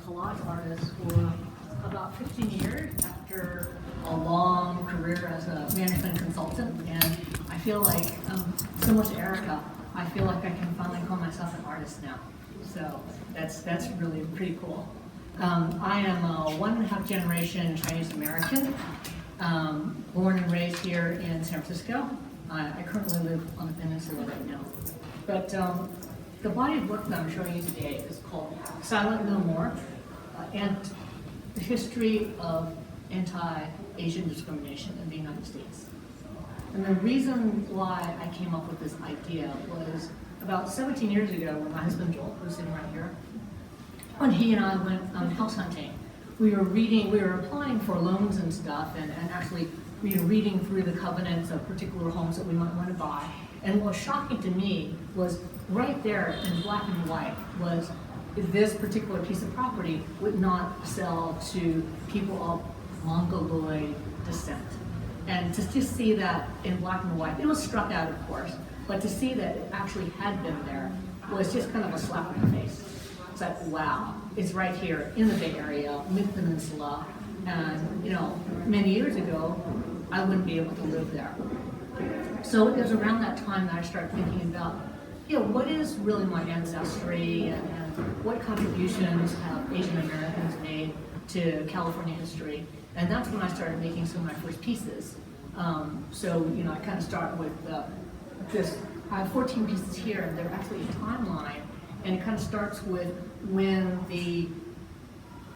collage artist for about 15 years after a long career as a management consultant, and I feel like, similar to Erica, I feel like I can finally call myself an artist now. So that's really pretty cool. I am a 1.5 generation Chinese American, born and raised here in San Francisco. I currently live on the peninsula right now. But the body of work that I'm showing you today is called Silent No More, and the history of anti-Asian discrimination in the United States. And the reason why I came up with this idea was about 17 years ago when my husband Joel, who's sitting right here, when he and I went house hunting. We were applying for loans and stuff, and actually reading through the covenants of particular homes that we might want to buy. And what was shocking to me was right there in black and white was this particular piece of property would not sell to people of Mongoloid descent. And to just see that in black and white, it was struck out, of course, but to see that it actually had been there was just kind of a slap in the face. It's like, wow, it's right here in the Bay Area, mid-peninsula, and many years ago, I wouldn't be able to live there. So it was around that time that I started thinking about, what is really my ancestry and what contributions have Asian Americans made to California history? And that's when I started making some of my first pieces. I kind of start with this. I have 14 pieces here, and they're actually a timeline, and it kind of starts with when the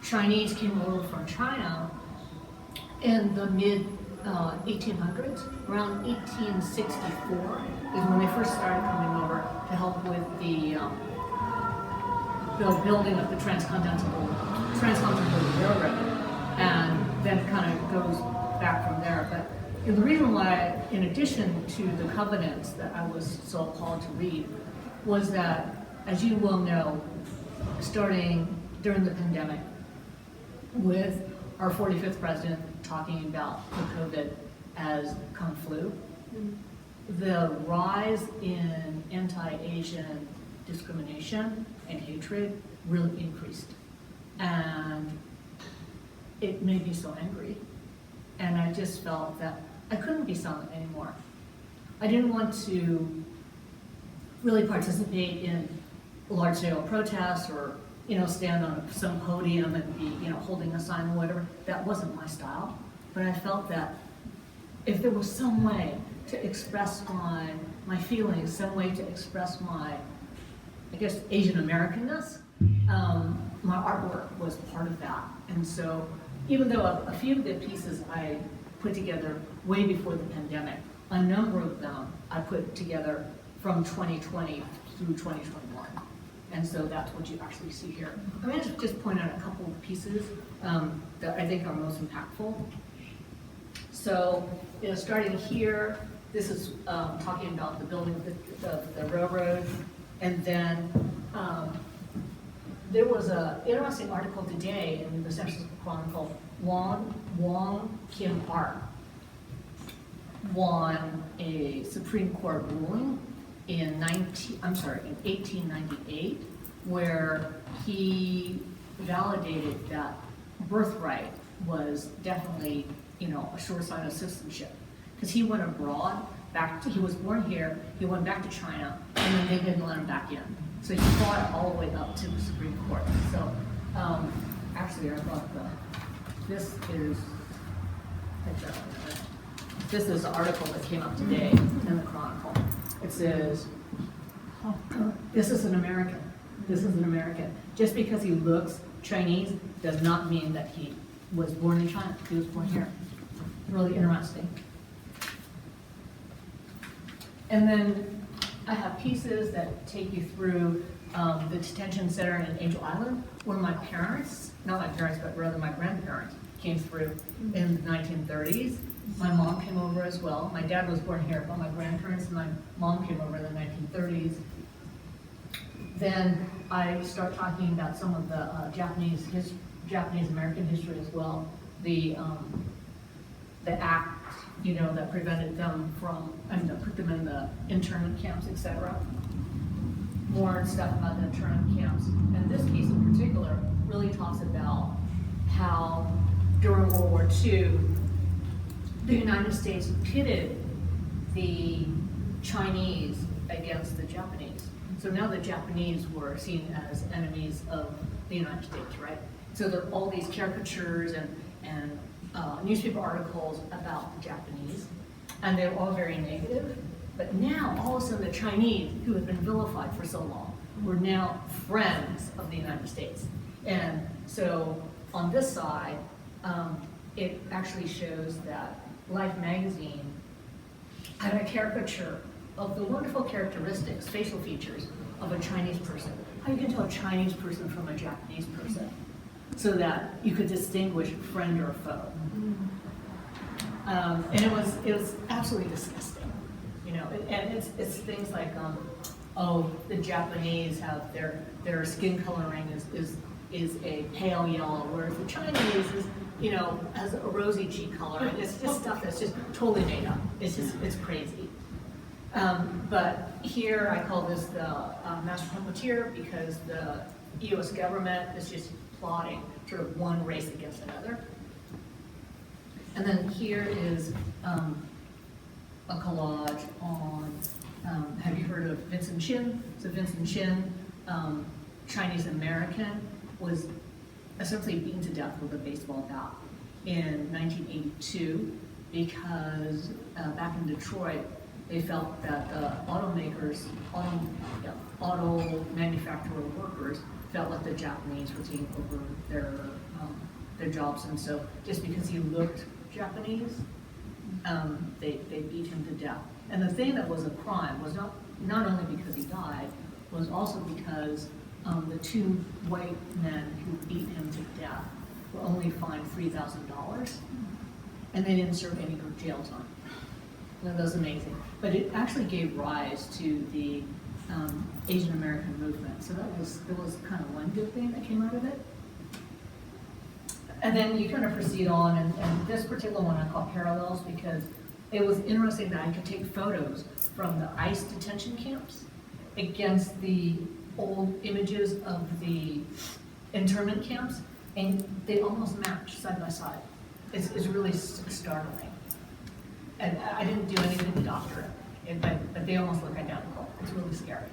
Chinese came over from China in the mid 1800s, around 1864 is when they first started coming over to help with the building of the transcontinental railroad, and then kind of goes back from there. But the reason why, in addition to the covenants that I was so called to read, was that, as you well know, starting during the pandemic, with our 45th president talking about the COVID as Kung Flu, the rise in anti-Asian discrimination and hatred really increased. And it made me so angry. And I just felt that I couldn't be silent anymore. I didn't want to really participate in large-scale protests or stand on some podium and be, holding a sign or whatever. That wasn't my style. But I felt that if there was some way to express my feelings, some way to express my, Asian Americanness, my artwork was part of that. And so, even though a few of the pieces I put together way before the pandemic, a number of them I put together from 2020 through 2021. And so that's what you actually see here. I'm going to just point out a couple of pieces that I think are most impactful. So, starting here, this is talking about the building of the railroad. And then there was an interesting article today in the San Francisco Chronicle. Wong Kim Art won a Supreme Court ruling in 1898, where he validated that birthright was definitely, a sure sign of citizenship. Because he went abroad, he was born here, he went back to China, and then they didn't let him back in. So he fought all the way up to the Supreme Court. So, actually, I brought this is the article that came up today in the Chronicle. It says, this is an American. This is an American. Just because he looks Chinese does not mean that he was born in China. He was born here. Really interesting. And then I have pieces that take you through the detention center in Angel Island, where my parents, not my parents, but rather my grandparents, came through in the 1930s. My mom came over as well. My dad was born here, but my grandparents and my mom came over in the 1930s. Then I start talking about some of the Japanese American history as well. The act, that prevented them from, that put them in the internment camps, etc. more stuff about the internment camps. And this piece in particular really talks about how during World War II, the United States pitted the Chinese against the Japanese. So now the Japanese were seen as enemies of the United States, right? So there are all these caricatures and newspaper articles about the Japanese, and they were all very negative. But now, all of a sudden, the Chinese, who have been vilified for so long, were now friends of the United States. And so on this side, it actually shows that Life magazine had a caricature of the wonderful characteristics, facial features of a Chinese person. How you can tell a Chinese person from a Japanese person, so that you could distinguish friend or foe. And it was absolutely disgusting, you know. And it's things like, oh, the Japanese have their skin coloring is a pale yellow, whereas the Chinese is, you know, has a rosy cheek color. And it's just stuff that's just totally made up. It's crazy. But here I call this the master puppeteer, because the U.S. government is just plotting sort of one race against another. And then here is a collage on, have you heard of Vincent Chin? So Vincent Chin, Chinese American, was essentially beaten to death with a baseball bat in 1982 because back in Detroit, they felt that the auto manufacturer workers felt like the Japanese were taking over their jobs, and so just because he looked Japanese, they beat him to death. And the thing that was a crime was not only because he died, was also because the two white men who beat him to death were only fined $3,000, and they didn't serve any jail time. That was amazing. But it actually gave rise to the Asian American movement. So there was kind of one good thing that came out of it. And then you kind of proceed on, and this particular one I call Parallels, because it was interesting that I could take photos from the ICE detention camps against the old images of the internment camps, and they almost match side by side. It's really startling. And I didn't do anything to doctor it, but they almost look identical. It's really scary.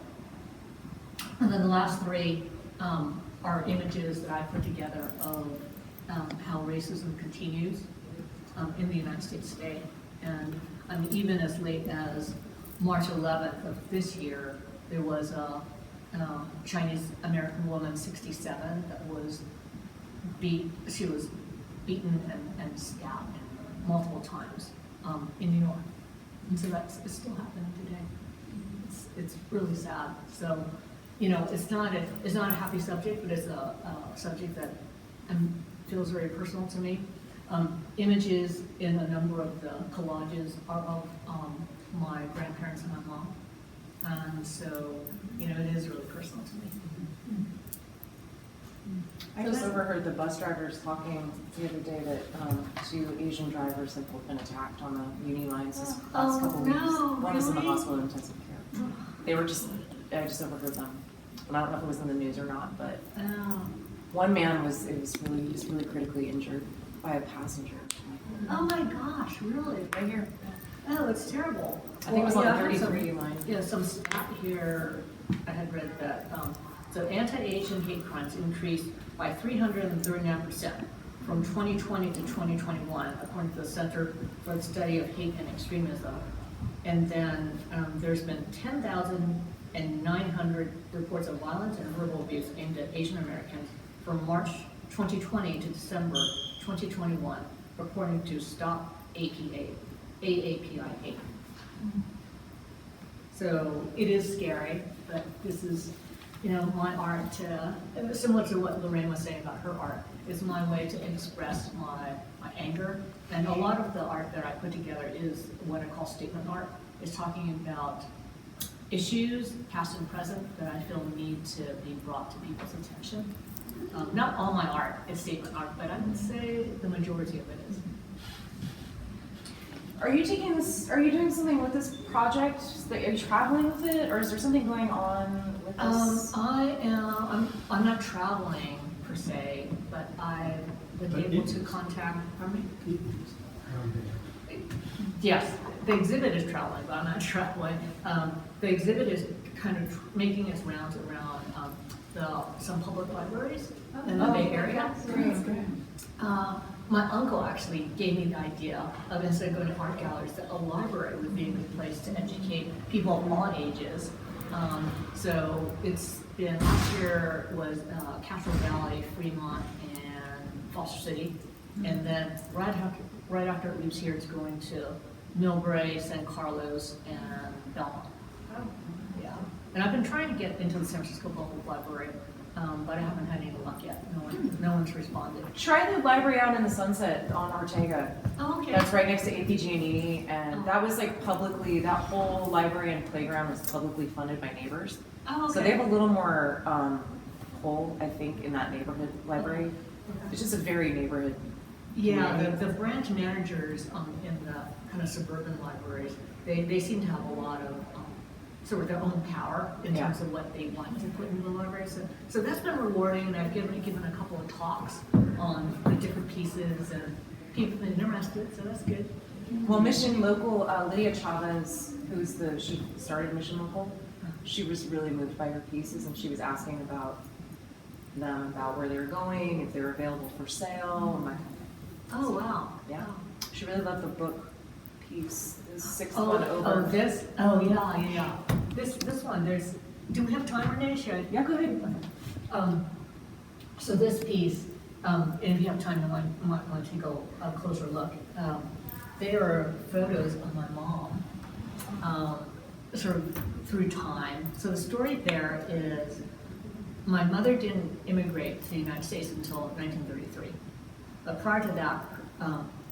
And then the last three are images that I put together of how racism continues in the United States today. And I mean, even as late as March 11th of this year, there was a Chinese American woman, 67, that was she was beaten and stabbed multiple times in New York. And so it's still happening today. It's really sad. So, you know, it's not a happy subject, but it's a subject that feels very personal to me. Images in a number of the collages are of my grandparents and my mom. And so, you know, it is really personal to me. I just overheard the bus drivers talking the other day that two Asian drivers have been attacked on the Uni lines this last couple weeks. One was in the hospital in intensive care. They were I just overheard them. And I don't know if it was in the news or not, but one man was really critically injured by a passenger. Oh my gosh, really? Right here. Oh, it's terrible. I think it was on the 33 line. Yeah, some stat here, I had read that, so anti-Asian hate crimes increased by 339% from 2020 to 2021, according to the Center for the Study of Hate and Extremism. And then there's been 10,900 reports of violence and verbal abuse aimed at Asian Americans from March 2020 to December 2021, according to Stop AAPI Hate. So it is scary, but this is, you know, my art, similar to what Lorraine was saying about her art, is my way to express my anger. And a lot of the art that I put together is what I call statement art. It's talking about issues, past and present, that I feel need to be brought to people's attention. Not all my art is statement art, but I would say the majority of it is. Are you taking this, are you doing something with this project? Like, are you traveling with it, or is there something going on with this? I'm not traveling per se, but I've been able to contact, pardon me? Yes, the exhibit is traveling, but I'm not traveling. The exhibit is kind of making its rounds around some public libraries in the Bay Area. My uncle actually gave me the idea of, instead of going to art galleries, that a library would be a good place to educate people of all ages. So it's been, last year was Castro Valley, Fremont, and Foster City. And then right after it leaves here, it's going to Millbrae, San Carlos, and Belmont. Yeah. And I've been trying to get into the San Francisco Public Library, but I haven't had any luck yet. No one's responded. Try the library out in the Sunset on Ortega. Oh, okay. That's right next to APG&E, and that was like publicly, that whole library and playground was publicly funded by neighbors. Oh, okay. So they have a little more pull, I think, in that neighborhood library. Okay. It's just a very neighborhood. Yeah, community. the branch managers in the kind of suburban libraries, they seem to have a lot of sort of their own power in terms of what they want to put into the library. So that's been rewarding, and I've given a couple of talks on the different pieces, and people have been interested, so that's good. Well, Mission Local, Lydia Chavez, she started Mission Local, she was really moved by her pieces, and she was asking about them, about where they were going, if they were available for sale, and that kind of thing. Oh, wow. Yeah, she really loved the book piece, the sixth Oh, one over. this? Oh, yeah. This one, do we have time, Renee? Should I? Yeah, go ahead. So this piece, and if you have time, you might want to take a closer look. They are photos of my mom, sort of through time. So the story there is, my mother didn't immigrate to the United States until 1933. But prior to that,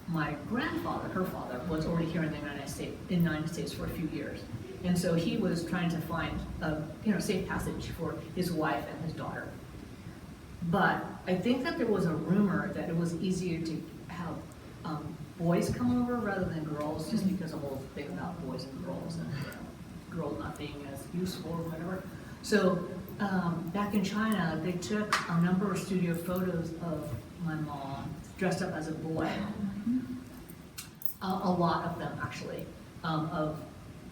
my grandfather, her father, was already here in the United States for a few years. And so he was trying to find a safe passage for his wife and his daughter. But I think that there was a rumor that it was easier to have boys come over rather than girls, just because of the whole thing about boys and girls, and girls not being as useful or whatever. So back in China, they took a number of studio photos of my mom dressed up as a boy. A lot of them, actually,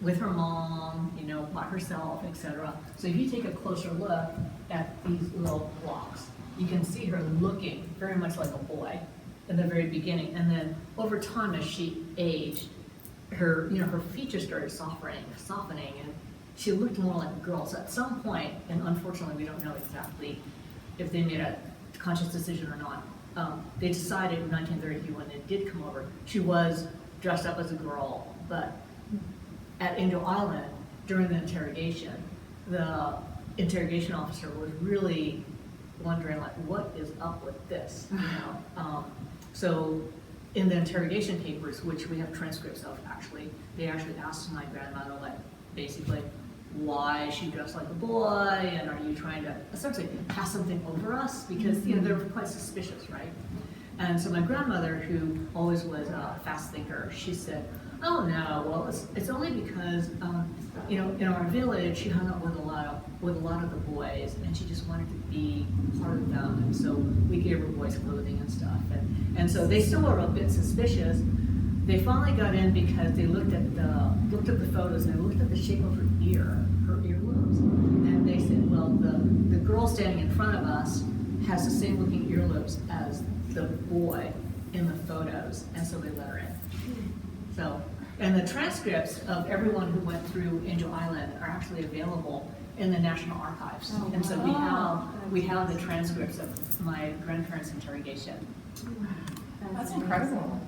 with her mom, by herself, etc. So if you take a closer look at these little blocks, you can see her looking very much like a boy in the very beginning, and then over time, as she aged, her features started softening, and she looked more like a girl. So at some point, and unfortunately, we don't know exactly if they made a conscious decision or not. They decided in 1930, when they did come over, she was dressed up as a girl, but at Angel Island, during the interrogation officer was really wondering, like, what is up with this, So in the interrogation papers, which we have transcripts of, actually, they actually asked my grandmother, like, basically, why is she dressed like a boy, and are you trying to essentially pass something over us? Because they were quite suspicious, right? And so my grandmother, who always was a fast thinker, she said, "Oh no, well it's only because in our village she hung out with a lot of the boys, and she just wanted to be part of them, and so we gave her boys' clothing and stuff, and so they still were a bit suspicious." They finally got in because they looked at the photos, and they looked at the shape of her earlobes, and they said, well, the girl standing in front of us has the same looking earlobes as the boy in the photos, and so they let her in. So, and the transcripts of everyone who went through Angel Island are actually available in the National Archives, and so we have the transcripts of my grandparents' interrogation. That's incredible.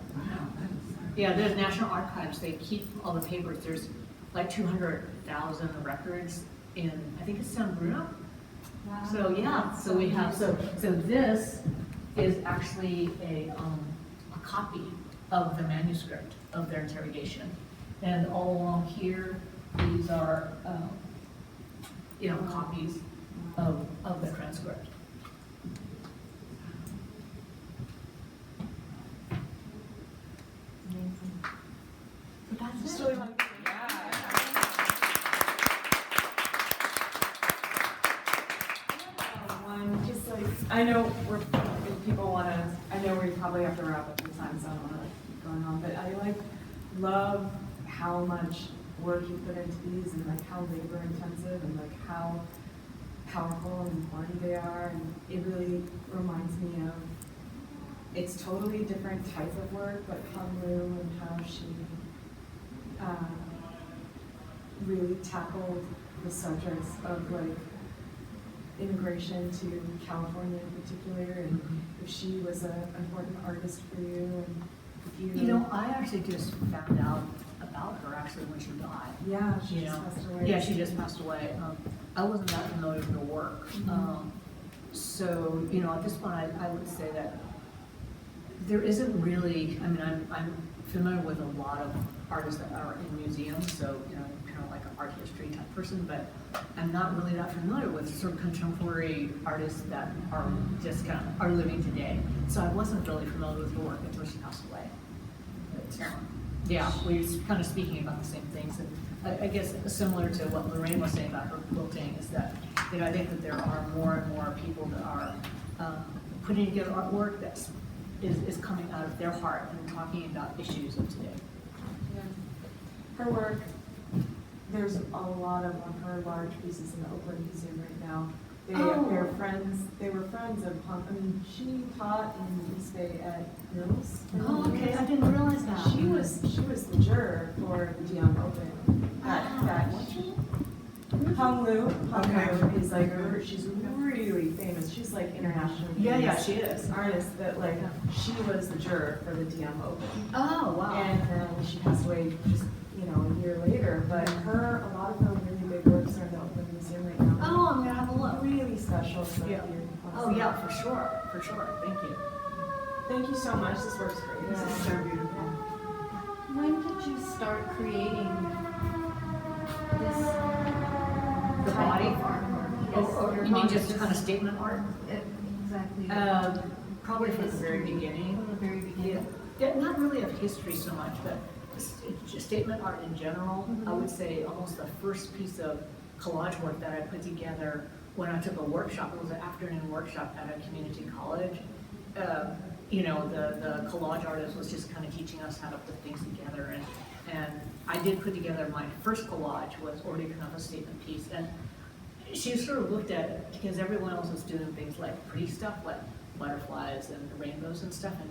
Yeah, there's National Archives. They keep all the papers. There's like 200,000 records in, I think it's San Bruno. Wow. So yeah, so we have, so this is actually a copy of the manuscript of their interrogation. And all along here, these are, copies of the transcript. like, I know if people wanna, I know we probably have to wrap up the time, so I don't wanna keep going on, but I like love how much work you put into these and like how labor intensive and like how powerful and important they are, and it really reminds me of, it's totally different type of work, but Hung-Lu and how she really tackled the subjects of like immigration to California in particular, and if she was an important artist for you, and if you You know, I actually just found out about her actually when she died. yeah, she You just know? passed away. Yeah, she just passed away. I wasn't that familiar with her work. So, you know, at this point, I would say that there isn't really, I mean, I'm familiar with a lot of artists that are in museums, so, you know, I'm kind of like an art history type person, but I'm not really that familiar with sort of contemporary artists that are just kind of, are living today. So I wasn't really familiar with her work until she passed away. But, yeah, we were kind of speaking about the same things, and I guess similar to what Lorraine was saying about her quilting is that, you know, I think that there are more and more people that are putting together artwork that is coming out of their heart and talking about issues of today. Yeah. Her work, there's a lot of her large pieces in the Oakland Museum right now. They're friends. They were friends of Hung. I mean, she taught in East Bay at Mills. Oh, okay. I didn't realize that. She was the juror for the Dion Open. Hung-Lu. Hung-Lu is like she's really famous. She's like internationally famous. Yeah, she is. Artist that like she was the juror for the Dion Open. Oh, wow. And then she passed away just a year later. But a lot of her really big works are in the Oakland Museum right now. Oh, I'm gonna have a look. Really special stuff Yeah. here. Oh, yeah, for sure. Thank you. Thank you so much. This works great. This is so beautiful. When did you start creating this The type body? of artwork? Yes, Or your you mean body, just kind of statement art? Exactly. Probably from the very History. beginning. From the very beginning. Yeah, not really of history so much, but just statement art in general. I would say almost the first piece of collage work that I put together when I took a workshop, it was an afternoon workshop at a community college. You know, the collage artist was just kind of teaching us how to put things together, and I did put together my first collage was already kind of a statement piece, and she sort of looked at it because everyone else was doing things like pretty stuff like butterflies and rainbows and stuff, and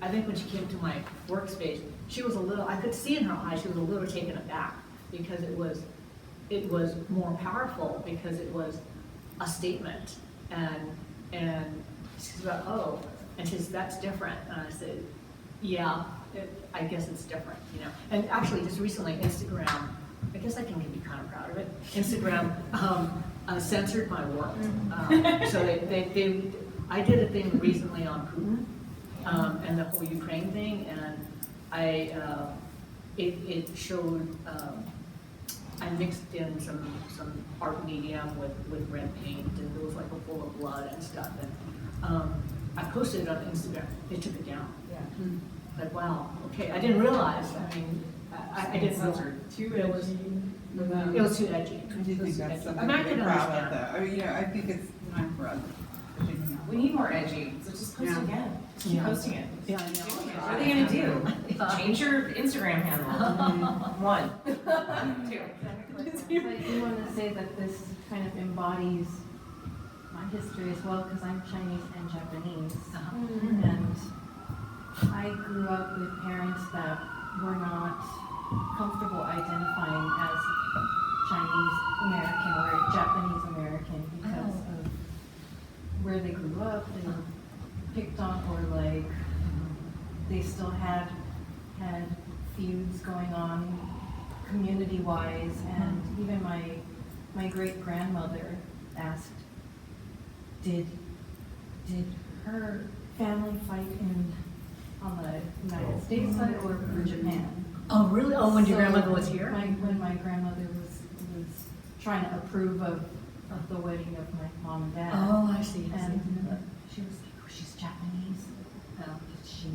I think when she came to my workspace, she was a little, I could see in her eyes, she was a little taken aback because it was more powerful because it was a statement, and she's like, oh, and she says, that's different, and I said, yeah, I guess it's different, you know. And actually, just recently, Instagram, I guess I can be kind of proud of it. Instagram censored my work, so I did a thing recently on Putin and the whole Ukraine thing, and it showed. I mixed in some art medium with red paint, and it was like a full of blood and stuff. And I posted it on Instagram. They took it down. Yeah. Like, wow, okay. I didn't realize. I mean, I didn't know. Too It was, edgy. it was too edgy. I do think that's something I mean, I to could be proud of, understand. though. I mean, you know, I think it's time for us to figure out. We need more edgy, so just post Yeah. again. Just keep Yeah. posting it. Yeah, I know. What are they gonna do? Change your Instagram handle. One. Two. So I do want to say that this kind of embodies my history as well, because I'm Chinese and Japanese. And I grew up with parents that were not comfortable identifying as Chinese American or Japanese American because of where they grew up. They were picked on, or like they still had feuds going on community-wise, and even my great-grandmother asked, did her family fight on the United States side or for Japan? Oh, really? Oh, when your So grandmother was here? When my grandmother was trying to approve of the wedding of my mom and dad. Oh, I see. And she was like, oh, she's Japanese. Did she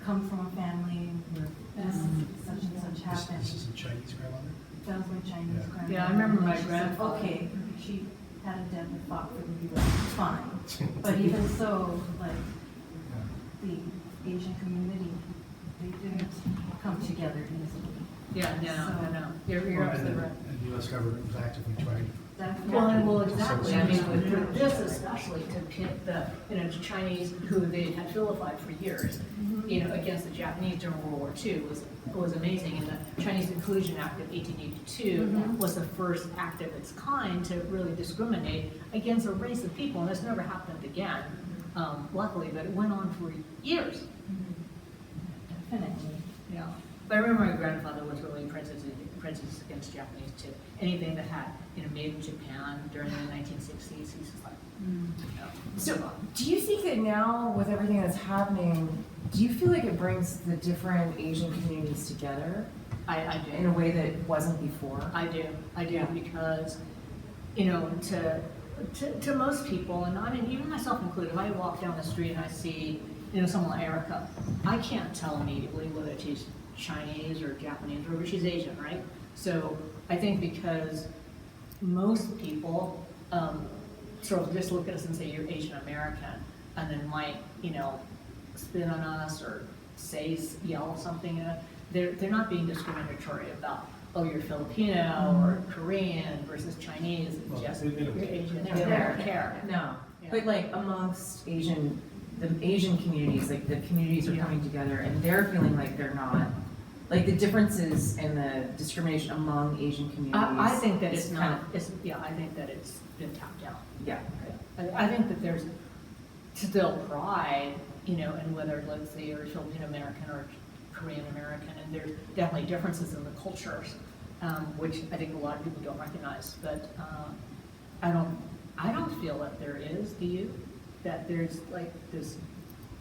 come from a family where this such and such happened? This is a Chinese grandmother? That was my Chinese Yeah. grandmother. Yeah, I remember my She said, grandfather. okay, had a debt and fought for the U.S., fine. But even so, like, the Asian community, they didn't come together easily. Yeah, no. You're absolutely right. And the US government was actively trying. Well, exactly. I mean, for this especially, to pit the, Chinese who they had vilified for years, against the Japanese during World War II was amazing. And the Chinese Inclusion Act of 1882 was the first act of its kind to really discriminate against a race of people. And this never happened again, luckily, but it went on for years. Definitely. Yeah. But I remember my grandfather was really prejudiced against Japanese too. Anything that had, made in Japan during the 1960s, he's just like, So, do you think that now, with everything that's happening, do you feel like it brings the different Asian communities together I do. in a way that it wasn't before? I do Yeah. because, to most people, and I mean, even myself included, if I walk down the street and I see, someone like Erica, I can't tell immediately whether she's Chinese or Japanese or whether she's Asian, right? So I think because most people sort of just look at us and say you're Asian American, and then might, spit on us or yell something. They're not being discriminatory about, oh, you're Filipino or Korean versus Chinese. It's Well, just they don't you're care. Asian. They They don't don't care. No, Yeah. but like amongst the Asian communities, like the communities are Yeah. coming together and they're feeling like they're not, like the differences in the discrimination among Asian communities. I think that is it's kind not. of- I think that it's been tapped out. Yeah. I think that there's still pride, in whether, let's say, you're Filipino American or Korean American, and there's definitely differences in the cultures, which I think a lot of people don't recognize. But I don't feel that there is. Do you? That there's like this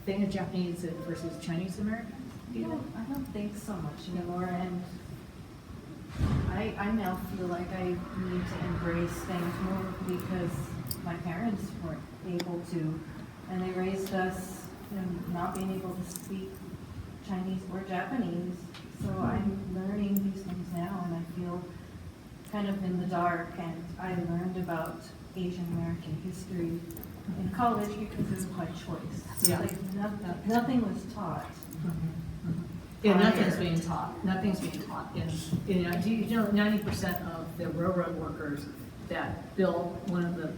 thing of Japanese versus Chinese American? Do you think? I don't think so much anymore, and I now feel like I need to embrace things more because my parents weren't able to, and they raised us not being able to speak Chinese or Japanese. So I'm learning these things now, and I feel kind of in the dark. And I learned about Asian American history in college because it was my choice. Yeah. Like nothing was taught. Yeah, nothing's being taught. Nothing's being taught. And, 90% of the railroad workers that built one of the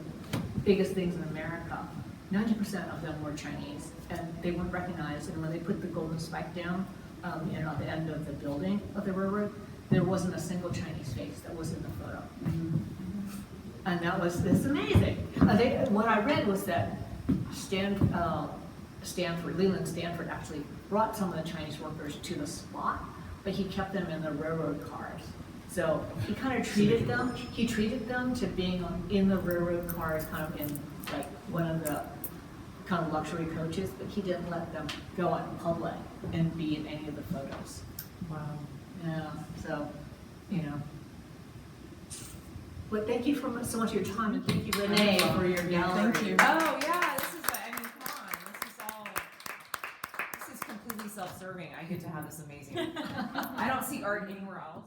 biggest things in America, 90% of them were Chinese, and they weren't recognized. And when they put the golden spike down, at the end of the building of the railroad, there wasn't a single Chinese face that was in the photo. And it's amazing. What I read was that Leland Stanford actually brought some of the Chinese workers to the spot, but he kept them in the railroad cars. So he kind of treated them to being in the railroad cars, kind of in like one of the kind of luxury coaches, but he didn't let them go out in public and be in any of the photos. Wow. Yeah, so, But thank you so much for your time, and thank you, Renee, for your gallery. Thank you. Oh, yeah, come on, this is completely self-serving. I get to have this amazing. I don't see art anywhere else.